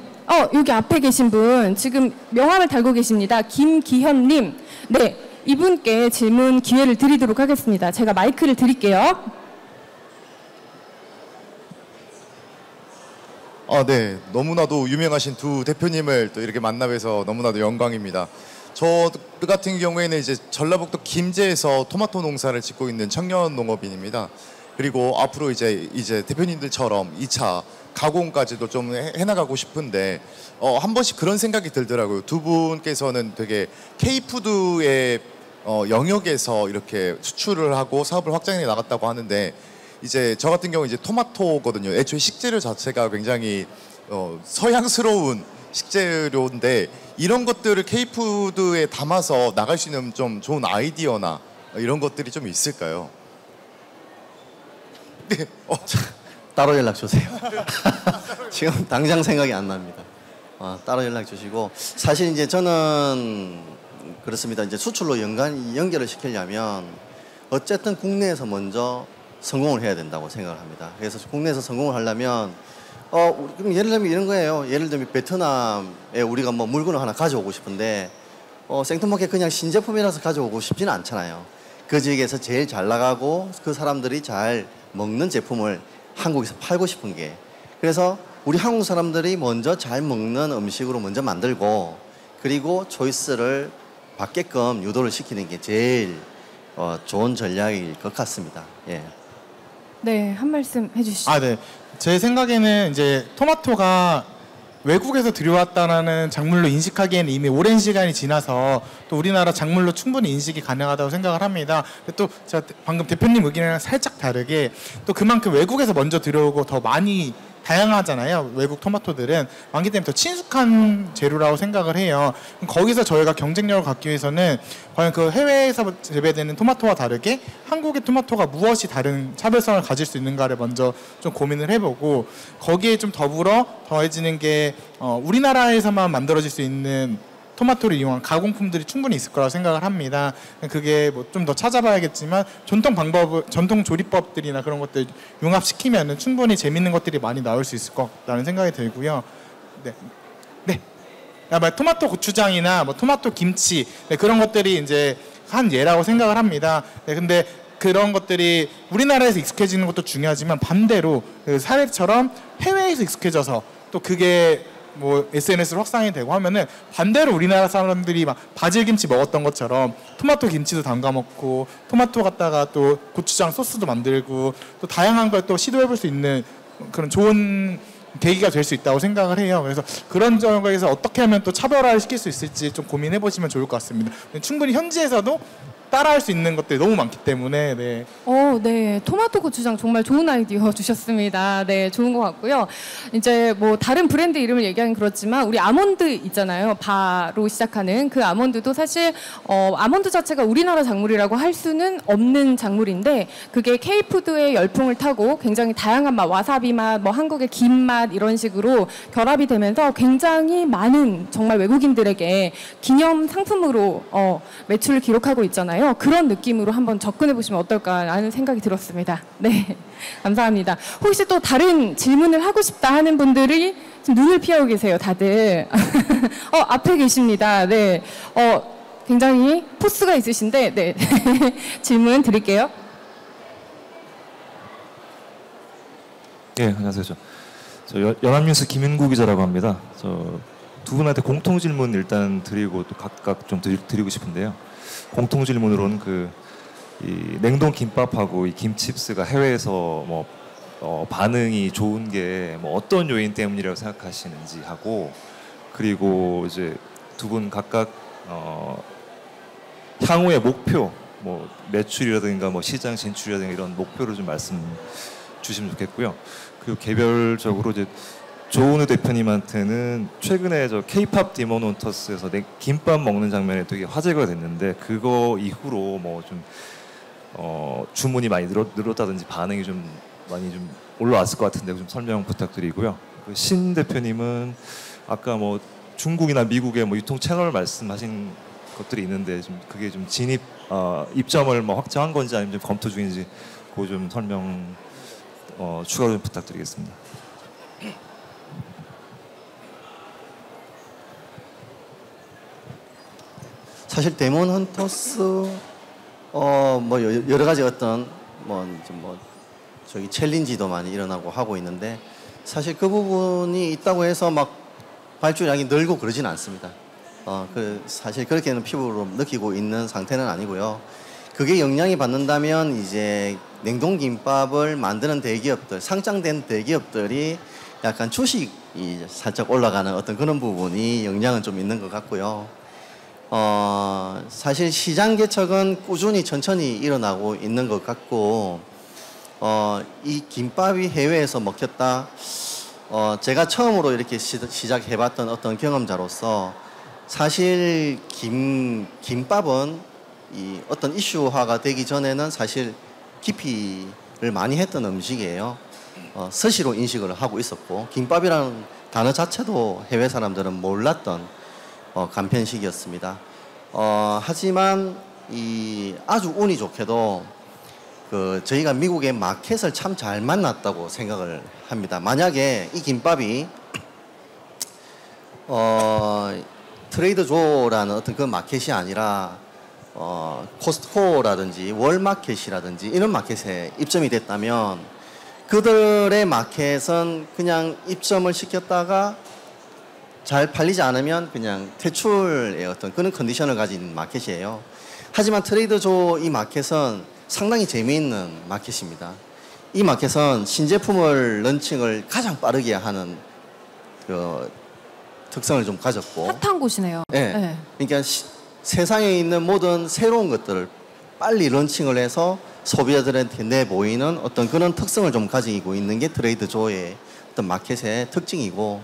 여기 앞에 계신 분 지금 명함을 달고 계십니다. 김기현님. 네. 이분께 질문 기회를 드리도록 하겠습니다. 제가 마이크를 드릴게요. 네. 너무나도 유명하신 두 대표님을 또 이렇게 만나 뵈서 너무나도 영광입니다. 저 같은 경우에는 이제 전라북도 김제에서 토마토 농사를 짓고 있는 청년 농업인입니다. 그리고 앞으로 이제 대표님들처럼 2차 가공까지도 좀 해나가고 싶은데 한 번씩 그런 생각이 들더라고요. 두 분께서는 되게 K푸드의 영역에서 이렇게 수출을 하고 사업을 확장해 나갔다고 하는데 이제 저 같은 경우 이제 토마토거든요. 애초에 식재료 자체가 굉장히 서양스러운 식재료인데 이런 것들을 K푸드에 담아서 나갈 수 있는 좀 좋은 아이디어나 이런 것들이 좀 있을까요? 네. 따로 연락 주세요. 지금 당장 생각이 안 납니다. 따로 연락 주시고 사실 이제 저는 그렇습니다. 이제 수출로 연결을 시키려면 어쨌든 국내에서 먼저 성공을 해야 된다고 생각을 합니다. 그래서 국내에서 성공을 하려면 그럼 예를 들면 이런 거예요. 예를 들면 베트남에 우리가 뭐 물건을 하나 가져오고 싶은데 생뚱맞게 그냥 신제품이라서 가져오고 싶지는 않잖아요. 그 지역에서 제일 잘 나가고 그 사람들이 잘 먹는 제품을 한국에서 팔고 싶은 게, 그래서 우리 한국 사람들이 먼저 잘 먹는 음식으로 먼저 만들고 그리고 초이스를 받게끔 유도를 시키는 게 제일 좋은 전략일 것 같습니다. 예. 네, 한 말씀 해주시죠. 아, 네. 제 생각에는 이제 토마토가 외국에서 들여왔다라는 작물로 인식하기에는 이미 오랜 시간이 지나서 또 우리나라 작물로 충분히 인식이 가능하다고 생각을 합니다. 또 제가 방금 대표님 의견이랑 살짝 다르게 또 그만큼 외국에서 먼저 들여오고 더 많이 다양하잖아요. 외국 토마토들은 많기 때문에 더 친숙한 재료라고 생각을 해요. 거기서 저희가 경쟁력을 갖기 위해서는 과연 그 해외에서 재배되는 토마토와 다르게 한국의 토마토가 무엇이 다른 차별성을 가질 수 있는가를 먼저 좀 고민을 해보고, 거기에 좀 더불어 더해지는 게 우리나라에서만 만들어질 수 있는 토마토를 이용한 가공품들이 충분히 있을 거라고 생각을 합니다. 그게 뭐 좀 더 찾아봐야겠지만 전통 조리법들이나 그런 것들 융합시키면은 충분히 재밌는 것들이 많이 나올 수 있을 것 같다는 생각이 들고요. 네, 네. 토마토 고추장이나 뭐 토마토 김치, 네, 그런 것들이 이제 한 예라고 생각을 합니다. 네, 근데 그런 것들이 우리나라에서 익숙해지는 것도 중요하지만 반대로 그 사례처럼 해외에서 익숙해져서 또 그게 뭐 SNS로 확산이 되고 하면은 반대로 우리나라 사람들이 막 바질김치 먹었던 것처럼 토마토 김치도 담가 먹고 토마토 갖다가 또 고추장 소스도 만들고 또 다양한 걸 또 시도해볼 수 있는 그런 좋은 계기가 될 수 있다고 생각을 해요. 그래서 그런 점에서 어떻게 하면 또 차별화를 시킬 수 있을지 좀 고민해 보시면 좋을 것 같습니다. 충분히 현지에서도 따라할 수 있는 것들이 너무 많기 때문에. 네. 네. 토마토 고추장 정말 좋은 아이디어 주셨습니다. 네, 좋은 것 같고요. 이제 뭐 다른 브랜드 이름을 얘기하긴 그렇지만 우리 아몬드 있잖아요. 바로 시작하는 그 아몬드도 사실 아몬드 자체가 우리나라 작물이라고 할 수는 없는 작물인데 그게 K푸드의 열풍을 타고 굉장히 다양한 맛, 와사비 맛, 뭐 한국의 김 맛 이런 식으로 결합이 되면서 굉장히 많은 정말 외국인들에게 기념 상품으로 매출을 기록하고 있잖아요. 그런 느낌으로 한번 접근해 보시면 어떨까라는 생각이 들었습니다. 네, 감사합니다. 혹시 또 다른 질문을 하고 싶다 하는 분들이 지금 눈을 피하고 계세요, 다들. 앞에 계십니다. 네, 굉장히 포스가 있으신데, 네, 질문 드릴게요. 네, 안녕하세요. 저 연합뉴스 김윤구 기자라고 합니다. 저 두 분한테 공통 질문 일단 드리고 또 각각 좀 드리고 싶은데요. 공통 질문으로는 이 냉동 김밥하고 이 김칩스가 해외에서 뭐 반응이 좋은 게 뭐 어떤 요인 때문이라고 생각하시는지 하고, 그리고 이제 두 분 각각 향후의 목표, 뭐 매출이라든가 뭐 시장 진출이라든가 이런 목표를 좀 말씀 주시면 좋겠고요. 그리고 개별적으로 이제 조은우 대표님한테는 최근에 저 K-팝 디몬 헌터스에서 김밥 먹는 장면이 되게 화제가 됐는데 그거 이후로 뭐 좀 주문이 많이 늘었다든지 반응이 좀 많이 좀 올라왔을 것 같은데 좀 설명 부탁드리고요. 그 신 대표님은 아까 뭐 중국이나 미국의 뭐 유통 채널 말씀하신 것들이 있는데 좀 그게 좀 진입 입점을 뭐 확정한 건지 아니면 좀 검토 중인지 그거 좀 설명 추가로 좀 부탁드리겠습니다. 사실 데몬 헌터스 뭐 여러 가지 어떤 저기 챌린지도 많이 일어나고 하고 있는데 사실 그 부분이 있다고 해서 막 발주량이 늘고 그러진 않습니다. 사실 그렇게는 피부로 느끼고 있는 상태는 아니고요. 그게 영향이 받는다면 이제 냉동김밥을 만드는 대기업들, 상장된 대기업들이 약간 주식이 살짝 올라가는 어떤 그런 부분이 영향은 좀 있는 것 같고요. 사실 시장 개척은 꾸준히 천천히 일어나고 있는 것 같고, 이 김밥이 해외에서 먹혔다. 제가 처음으로 이렇게 시작해봤던 어떤 경험자로서 사실 김밥은 이 어떤 이슈화가 되기 전에는 사실 기피를 많이 했던 음식이에요. 스시로 인식을 하고 있었고 김밥이라는 단어 자체도 해외 사람들은 몰랐던 간편식이었습니다. 하지만 아주 운이 좋게도 저희가 미국의 마켓을 참 잘 만났다고 생각을 합니다. 만약에 이 김밥이 트레이더 조라는 어떤 그 마켓이 아니라 코스트코라든지 월마켓이라든지 이런 마켓에 입점이 됐다면 그들의 마켓은 그냥 입점을 시켰다가 잘 팔리지 않으면 그냥 퇴출의 어떤 그런 컨디션을 가진 마켓이에요. 하지만 트레이더조 이 마켓은 상당히 재미있는 마켓입니다. 이 마켓은 신제품을 런칭을 가장 빠르게 하는 그 특성을 좀 가졌고 핫한 곳이네요. 네. 네. 그러니까 세상에 있는 모든 새로운 것들을 빨리 런칭을 해서 소비자들한테 내보이는 어떤 그런 특성을 좀 가지고 있는 게 트레이더조의 어떤 마켓의 특징이고,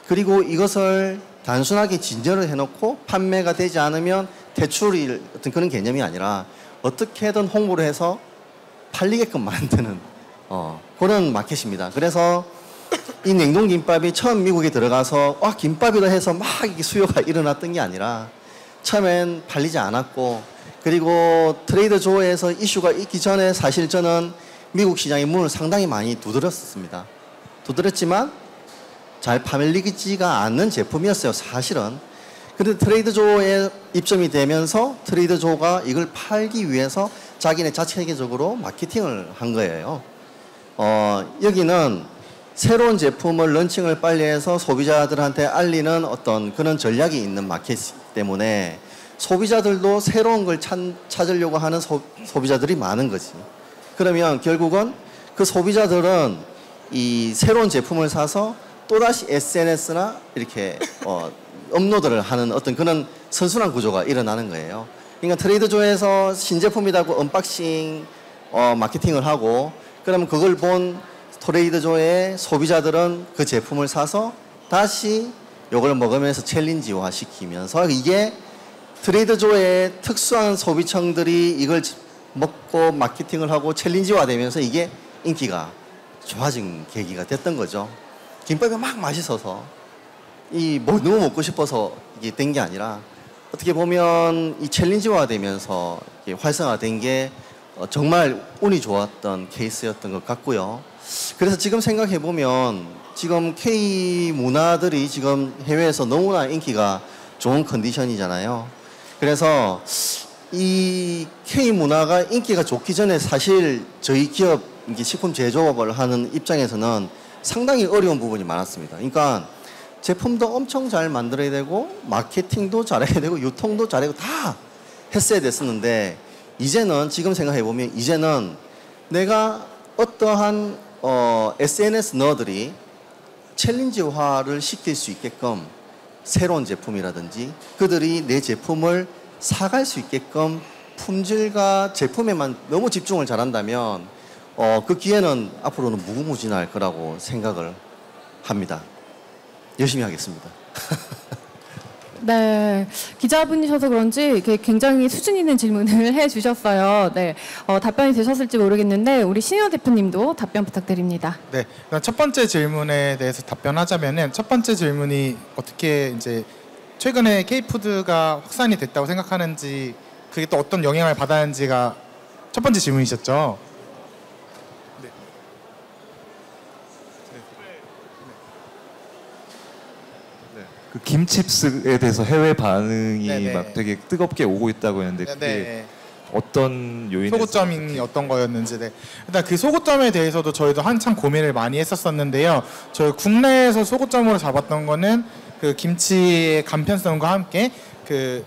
그리고 이것을 단순하게 진열을 해놓고 판매가 되지 않으면 대출일 어떤 그런 개념이 아니라 어떻게든 홍보를 해서 팔리게끔 만드는 그런 마켓입니다. 그래서 이 냉동김밥이 처음 미국에 들어가서 김밥이다 해서 막 이게 수요가 일어났던 게 아니라 처음엔 팔리지 않았고, 그리고 트레이더조에서 이슈가 있기 전에 사실 저는 미국 시장의 문을 상당히 많이 두드렸었습니다. 두드렸지만 잘 팔리지가 않는 제품이었어요, 사실은. 그런데 트레이더조에 입점이 되면서 트레이더조가 이걸 팔기 위해서 자기네 자체적으로 마케팅을 한 거예요. 여기는 새로운 제품을 런칭을 빨리 해서 소비자들한테 알리는 어떤 그런 전략이 있는 마켓이기 때문에 소비자들도 새로운 걸 찾으려고 하는 소비자들이 많은 거지. 그러면 결국은 그 소비자들은 이 새로운 제품을 사서 또다시 SNS나 이렇게 업로드를 하는 어떤 그런 선순환 구조가 일어나는 거예요. 그러니까 트레이더조에서 신제품이라고 언박싱 마케팅을 하고, 그러면 그걸 본 트레이더조의 소비자들은 그 제품을 사서 다시 이걸 먹으면서 챌린지화 시키면서, 이게 트레이더조의 특수한 소비층들이 이걸 먹고 마케팅을 하고 챌린지화 되면서 이게 인기가 좋아진 계기가 됐던 거죠. 김밥이 막 맛있어서 너무 먹고 싶어서 이게 된 게 아니라 어떻게 보면 이 챌린지화 되면서 활성화된 게 정말 운이 좋았던 케이스였던 것 같고요. 그래서 지금 생각해 보면 지금 K 문화들이 지금 해외에서 너무나 인기가 좋은 컨디션이잖아요. 그래서 이 K 문화가 인기가 좋기 전에 사실 저희 기업 식품 제조업을 하는 입장에서는 상당히 어려운 부분이 많았습니다. 그러니까 제품도 엄청 잘 만들어야 되고 마케팅도 잘해야 되고 유통도 잘하고 다 했어야 됐었는데, 이제는 지금 생각해 보면 이제는 내가 어떠한 SNS 너들이 챌린지화를 시킬 수 있게끔 새로운 제품이라든지 그들이 내 제품을 사갈 수 있게끔 품질과 제품에만 너무 집중을 잘한다면 그 기회는 앞으로는 무궁무진할 거라고 생각을 합니다. 열심히 하겠습니다. 네, 기자분이셔서 그런지 굉장히 수준 있는 질문을 해주셨어요. 네, 답변이 되셨을지 모르겠는데 우리 신현호 대표님도 답변 부탁드립니다. 네, 첫 번째 질문에 대해서 답변하자면은, 첫 번째 질문이 어떻게 이제 최근에 K푸드가 확산이 됐다고 생각하는지, 그게 또 어떤 영향을 받았는지가 첫 번째 질문이셨죠. 그 김칩스에 대해서 해외 반응이 네네. 막 되게 뜨겁게 오고 있다고 했는데 그게 네. 어떤 요인이 소고점이 어떤 거였는지. 네. 일단 그 소고점에 대해서도 저희도 한참 고민을 많이 했었었는데요. 저희 국내에서 소고점으로 잡았던 거는 그 김치의 간편성과 함께 그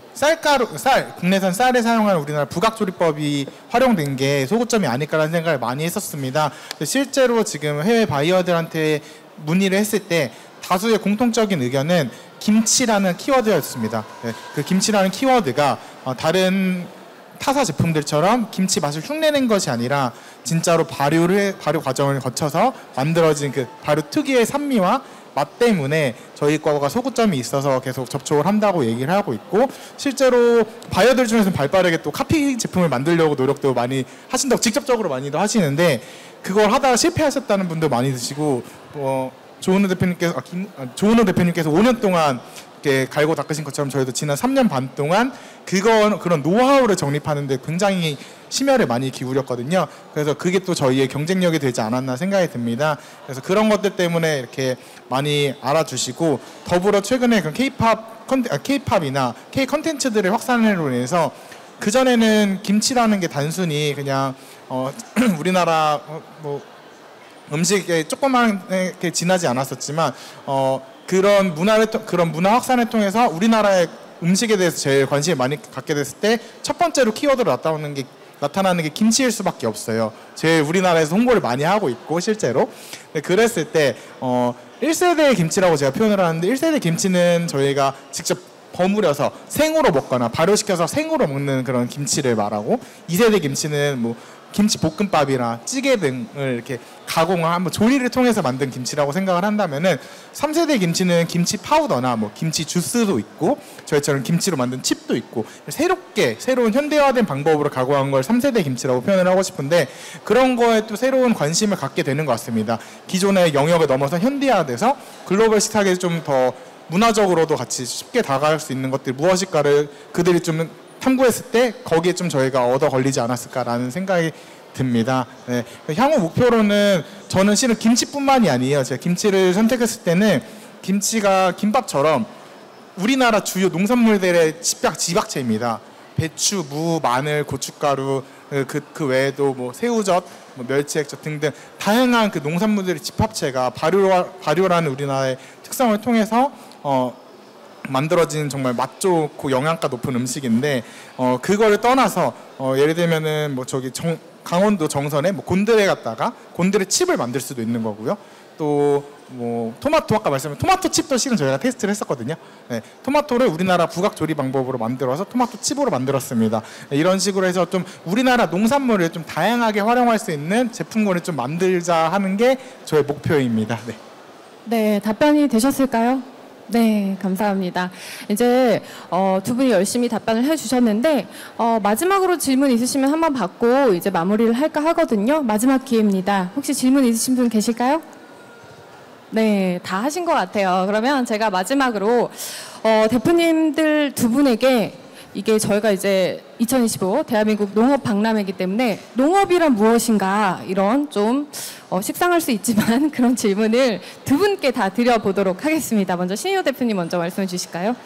국내산 쌀에 사용하는 우리나라 부각조리법이 활용된 게 소고점이 아닐까라는 생각을 많이 했었습니다. 실제로 지금 해외 바이어들한테 문의를 했을 때 다수의 공통적인 의견은 김치라는 키워드였습니다. 네, 그 김치라는 키워드가 다른 타사 제품들처럼 김치 맛을 흉내낸 것이 아니라 진짜로 발효 과정을 거쳐서 만들어진 그 발효 특유의 산미와 맛 때문에 저희 과가 소고점이 있어서 계속 접촉을 한다고 얘기를 하고 있고, 실제로 바이어들 중에서는 발빠르게 또 카피 제품을 만들려고 노력도 많이 하신다고 직접적으로 많이도 하시는데, 그걸 하다가 실패하셨다는 분도 많이 드시고, 조은호 대표님께서 5년 동안 이렇게 갈고 닦으신 것처럼 저희도 지난 3년 반 동안 그런 노하우를 정립하는데 굉장히 심혈을 많이 기울였거든요. 그래서 그게 또 저희의 경쟁력이 되지 않았나 생각이 듭니다. 그래서 그런 것들 때문에 이렇게 많이 알아주시고, 더불어 최근에 K-팝이나 K 컨텐츠들의 확산으로 인해서 그전에는 김치라는 게 단순히 그냥 우리나라 뭐 음식에 조그맣게 지나지 않았었지만 그런 문화 확산을 통해서 우리나라의 음식에 대해서 제일 관심을 많이 갖게 됐을 때 첫 번째로 키워드로 나타나는 게 김치일 수밖에 없어요. 제일 우리나라에서 홍보를 많이 하고 있고 실제로. 그랬을 때 1세대 김치라고 제가 표현을 하는데 1세대 김치는 저희가 직접 버무려서 생으로 먹거나 발효시켜서 생으로 먹는 그런 김치를 말하고 2세대 김치는 뭐 김치 볶음밥이나 찌개 등을 이렇게 가공을 한번 조리를 통해서 만든 김치라고 생각을 한다면은 3세대 김치는 김치 파우더나 뭐 김치 주스도 있고 저희처럼 김치로 만든 칩도 있고 새로운 현대화된 방법으로 가공한 걸 3세대 김치라고 표현을 하고 싶은데 그런 거에 또 새로운 관심을 갖게 되는 것 같습니다. 기존의 영역을 넘어서 현대화돼서 글로벌 시장에 좀 더 문화적으로도 같이 쉽게 다가갈 수 있는 것들이 무엇일까를 그들이 좀 탐구했을 때 거기에 좀 저희가 얻어 걸리지 않았을까라는 생각이 듭니다. 네. 향후 목표로는 저는 실은 김치뿐만이 아니에요. 제가 김치를 선택했을 때는 김치가 김밥처럼 우리나라 주요 농산물들의 집약체입니다. 배추, 무, 마늘, 고춧가루 그 외에도 뭐 새우젓, 뭐 멸치액젓 등등 다양한 그 농산물들의 집합체가 발효라는 우리나라의 특성을 통해서 만들어진 정말 맛 좋고 영양가 높은 음식인데 그거를 떠나서 예를 들면은 뭐 저기 강원도 정선에 뭐 곤드레 갖다가 곤드레 칩을 만들 수도 있는 거고요. 또 뭐 토마토 아까 말씀드린 토마토 칩도 실은 저희가 테스트를 했었거든요. 네, 토마토를 우리나라 부각 조리 방법으로 만들어서 토마토 칩으로 만들었습니다. 네, 이런 식으로 해서 좀 우리나라 농산물을 좀 다양하게 활용할 수 있는 제품군을 좀 만들자 하는 게 저의 목표입니다. 네. 네, 답변이 되셨을까요? 네, 감사합니다. 이제 두 분이 열심히 답변을 해주셨는데 마지막으로 질문 있으시면 한번 받고 이제 마무리를 할까 하거든요. 마지막 기회입니다. 혹시 질문 있으신 분 계실까요? 네, 다 하신 것 같아요. 그러면 제가 마지막으로 대표님들 두 분에게 이게 저희가 이제 2025 대한민국 농업 박람회이기 때문에 농업이란 무엇인가 이런 좀 식상할 수 있지만 그런 질문을 두 분께 다 드려보도록 하겠습니다. 먼저 신희호 대표님 먼저 말씀해 주실까요?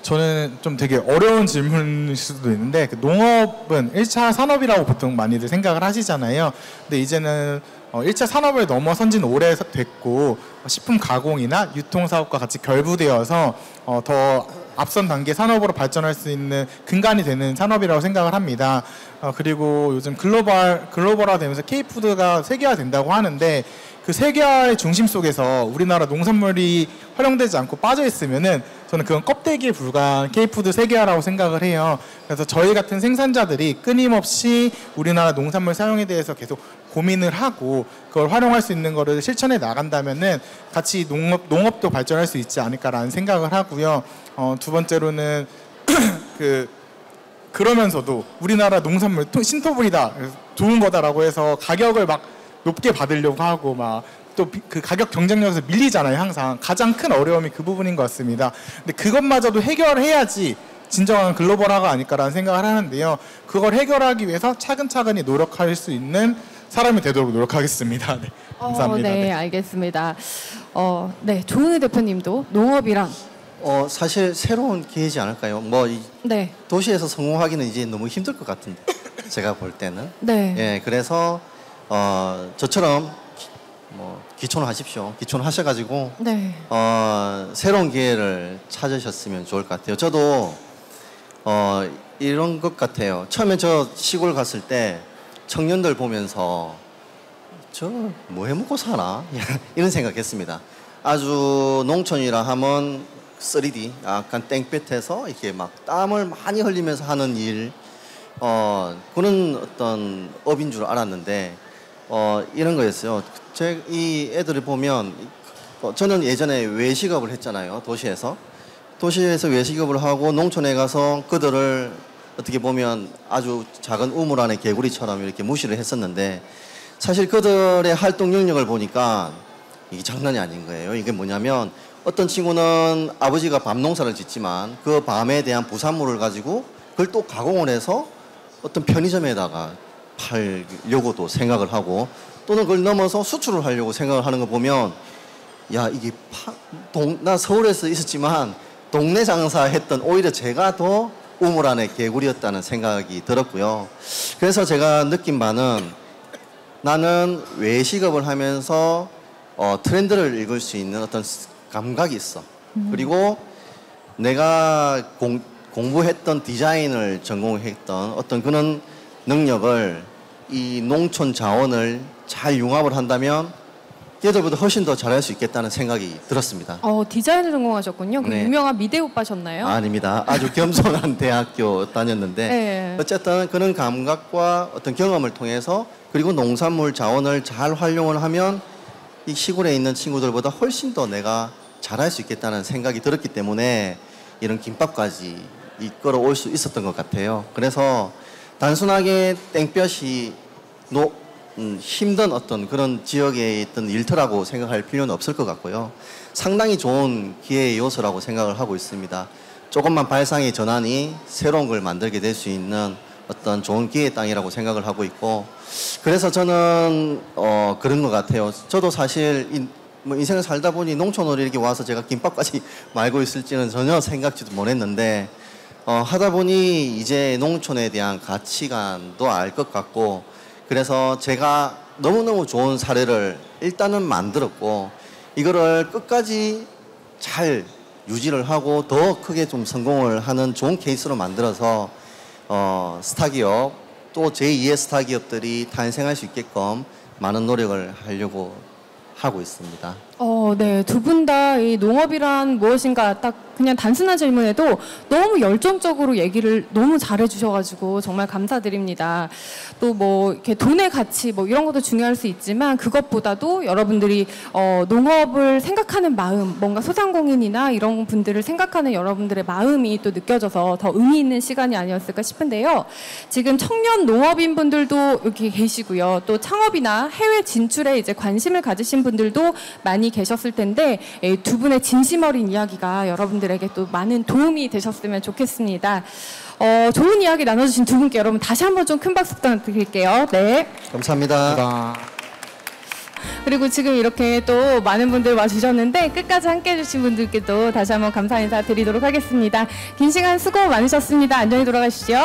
저는 좀 되게 어려운 질문일 수도 있는데 농업은 1차 산업이라고 보통 많이들 생각을 하시잖아요. 근데 이제는 1차 산업을 넘어선 지는 오래 됐고 식품 가공이나 유통 사업과 같이 결부되어서 더 앞선 단계 산업으로 발전할 수 있는 근간이 되는 산업이라고 생각을 합니다. 그리고 요즘 글로벌화되면서 K푸드가 세계화된다고 하는데 그 세계화의 중심 속에서 우리나라 농산물이 활용되지 않고 빠져 있으면은 저는 그건 껍데기에 불과한 K푸드 세계화라고 생각을 해요. 그래서 저희 같은 생산자들이 끊임없이 우리나라 농산물 사용에 대해서 계속 고민을 하고 그걸 활용할 수 있는 거를 실천해 나간다면은 같이 농업도 발전할 수 있지 않을까라는 생각을 하고요. 두 번째로는 그러면서도 우리나라 농산물 신토불이다, 좋은 거다라고 해서 가격을 막 높게 받으려고 하고 막 또 그 가격 경쟁력에서 밀리잖아요. 항상 가장 큰 어려움이 그 부분인 것 같습니다. 근데 그것마저도 해결해야지 진정한 글로벌화가 아닐까라는 생각을 하는데요. 그걸 해결하기 위해서 차근차근히 노력할 수 있는 사람이 되도록 노력하겠습니다. 네, 감사합니다. 네, 네. 알겠습니다. 네, 조은희 대표님도 농업이랑 사실 새로운 기회지 않을까요? 네. 도시에서 성공하기는 이제 너무 힘들 것 같은데 제가 볼 때는. 네. 예, 그래서 저처럼 기촌을 하십시오. 기촌을 하셔가지고 네. 새로운 기회를 찾으셨으면 좋을 것 같아요. 저도 이런 것 같아요. 처음에 저 시골 갔을 때 청년들 보면서 저 뭐 해먹고 사나? 이런 생각했습니다. 아주 농촌이라 하면 3D, 약간 땡볕에서 이렇게 막 땀을 많이 흘리면서 하는 일, 그런 어떤 업인 줄 알았는데, 이런 거였어요. 이 애들을 보면, 저는 예전에 외식업을 했잖아요, 도시에서. 도시에서 외식업을 하고 농촌에 가서 그들을 어떻게 보면 아주 작은 우물 안에 개구리처럼 이렇게 무시를 했었는데, 사실 그들의 활동 영역을 보니까 이게 장난이 아닌 거예요. 이게 뭐냐면, 어떤 친구는 아버지가 밤 농사를 짓지만 그 밤에 대한 부산물을 가지고 그걸 또 가공을 해서 어떤 편의점에다가 팔려고도 생각을 하고, 또는 그걸 넘어서 수출을 하려고 생각을 하는 거 보면, 야, 이게 나 서울에서 있었지만 동네 장사했던 오히려 제가 더 우물 안에 개구리였다는 생각이 들었고요. 그래서 제가 느낀 바는 나는 외식업을 하면서 트렌드를 읽을 수 있는 어떤 감각이 있어. 그리고 내가 공부했던 디자인을 전공했던 어떤 그런 능력을 이 농촌 자원을 잘 융합을 한다면 얘들보다 훨씬 더 잘할 수 있겠다는 생각이 들었습니다. 디자인을 전공하셨군요. 그 네. 유명한 미대 오빠셨나요? 아닙니다. 아주 겸손한 대학교 다녔는데 네. 어쨌든 그런 감각과 어떤 경험을 통해서 그리고 농산물 자원을 잘 활용을 하면 이 시골에 있는 친구들보다 훨씬 더 내가 잘할 수 있겠다는 생각이 들었기 때문에 이런 김밥까지 이끌어 올 수 있었던 것 같아요. 그래서 단순하게 땡볕이 힘든 어떤 그런 지역에 있던 일터라고 생각할 필요는 없을 것 같고요. 상당히 좋은 기회의 요소라고 생각을 하고 있습니다. 조금만 발상의 전환이 새로운 걸 만들게 될 수 있는 어떤 좋은 기회의 땅이라고 생각을 하고 있고, 그래서 저는 그런 것 같아요. 저도 사실 인생을 살다 보니 농촌으로 이렇게 와서 제가 김밥까지 말고 있을지는 전혀 생각지도 못했는데 하다 보니 이제 농촌에 대한 가치관도 알 것 같고, 그래서 제가 너무너무 좋은 사례를 일단은 만들었고 이거를 끝까지 잘 유지를 하고 더 크게 좀 성공을 하는 좋은 케이스로 만들어서 스타기업 또 제2의 스타기업들이 탄생할 수 있게끔 많은 노력을 하려고 하고 있습니다. 네. 두 분 다 이 농업이란 무엇인가 딱 그냥 단순한 질문에도 너무 열정적으로 얘기를 너무 잘해 주셔가지고 정말 감사드립니다. 또 뭐 이렇게 돈의 가치 뭐 이런 것도 중요할 수 있지만 그것보다도 여러분들이 농업을 생각하는 마음, 뭔가 소상공인이나 이런 분들을 생각하는 여러분들의 마음이 또 느껴져서 더 의미 있는 시간이 아니었을까 싶은데요. 지금 청년 농업인 분들도 여기 계시고요. 또 창업이나 해외 진출에 이제 관심을 가지신 분들도 많이 계셨을 텐데 두 분의 진심 어린 이야기가 여러분들에게 또 많은 도움이 되셨으면 좋겠습니다. 좋은 이야기 나눠주신 두 분께 여러분 다시 한번 좀 큰 박수 부탁드릴게요. 네. 감사합니다. 그리고 지금 이렇게 또 많은 분들 와주셨는데 끝까지 함께 해주신 분들께도 다시 한번 감사 인사 드리도록 하겠습니다. 긴 시간 수고 많으셨습니다. 안녕히 돌아가시죠.